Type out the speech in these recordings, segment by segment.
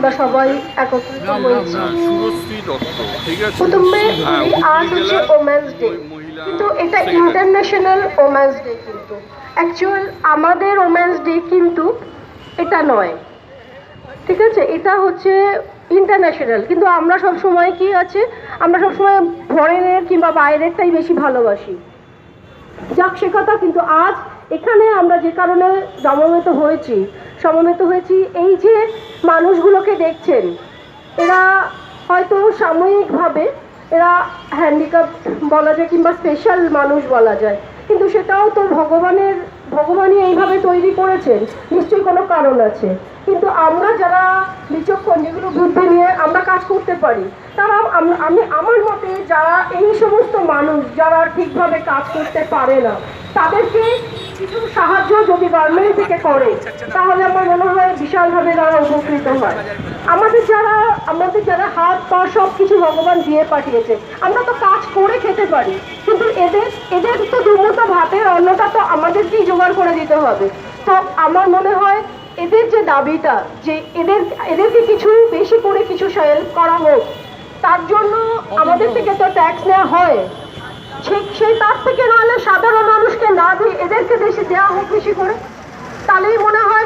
আমরা সবাই একত্রিত হয়েছি। প্রথমে আজ হচ্ছে ওমেন্স ডে, কিন্তু এটা ইন্টারন্যাশনাল ওমেন্স ডে, কিন্তু অ্যাকচুয়াল আমাদের ওমেন্স ডে কিন্তু এটা নয়, ঠিক আছে? এটা হচ্ছে ইন্টারন্যাশনাল, কিন্তু আমরা সব সময় কি আছে, আমরা সবসময় ফরেনের কিংবা বাইরেরটাই বেশি ভালোবাসি। যাক সে কথা, কিন্তু আজ এখানে আমরা যে কারণে সমবেত হয়েছি এই যে মানুষগুলোকে দেখছেন, এরা হয়তো সাময়িকভাবে এরা হ্যান্ডিক্যাপ বলা যায় কিংবা স্পেশাল মানুষ বলা যায়, কিন্তু সেটাও তো ভগবানই এইভাবে তৈরি করেছেন, নিশ্চয়ই কোনো কারণ আছে। কিন্তু আমরা যারা বিচক্ষণ, যেগুলো বুদ্ধি নিয়ে আমরা কাজ করতে পারি, তারা আমার মতে যারা এই সমস্ত মানুষ যারা ঠিকভাবে কাজ করতে পারে না, তাদেরকে কিছু সাহায্য যদি গভর্নমেন্ট থেকে করে, তাহলে আমার মনে হয় বিশালভাবে তারা উপকৃত হয়। আমাদের যারা হাত পা সব কিছু ভগবান দিয়ে পাঠিয়েছে, আমরা তো কাজ করে খেতে পারি, কিন্তু এদের তো দুমুঠো ভাতের অন্নটা তো আমাদেরকেই জোগাড় করে দিতে হবে। তো আমার মনে হয় এদের যে দাবিটা, যে এদেরকে কিছু বেশি করে কিছু হেল্প করা হোক, তার জন্য আমাদের থেকে তো ট্যাক্স নেওয়া হয়, সেই তার থেকে নাহলে সাধারণ মানুষকে না দিয়ে এদেরকে বেশি দেওয়া হোক বেশি করে, তাহলেই মনে হয়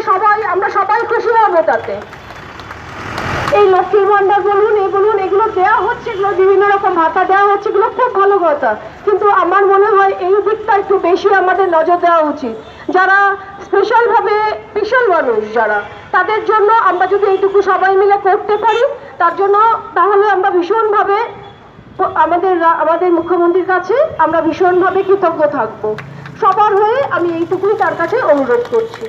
আমরা সবাই খুশি হবে তাতে। এই লক্ষ্মীর ভান্ডার বলুন, এগুলো দেওয়া হচ্ছে, এগুলো বিভিন্ন রকম ভাতা দেওয়া হচ্ছে, এগুলো খুব ভালো কথা, কিন্তু আমার মনে হয় এই দিকটা একটু বেশি আমাদের নজর দেওয়া উচিত। যারা স্পেশাল মানুষ যারা, তাদের জন্য আমরা যদি এইটুকু সবাই মিলে করতে পারি, তাহলে আমরা ভীষণভাবে আমাদের মুখ্যমন্ত্রীর কাছে আমরা ভীষণভাবে কৃতজ্ঞ থাকবো। সবার হয়ে আমি এইটুকুই তার কাছে অনুরোধ করছি।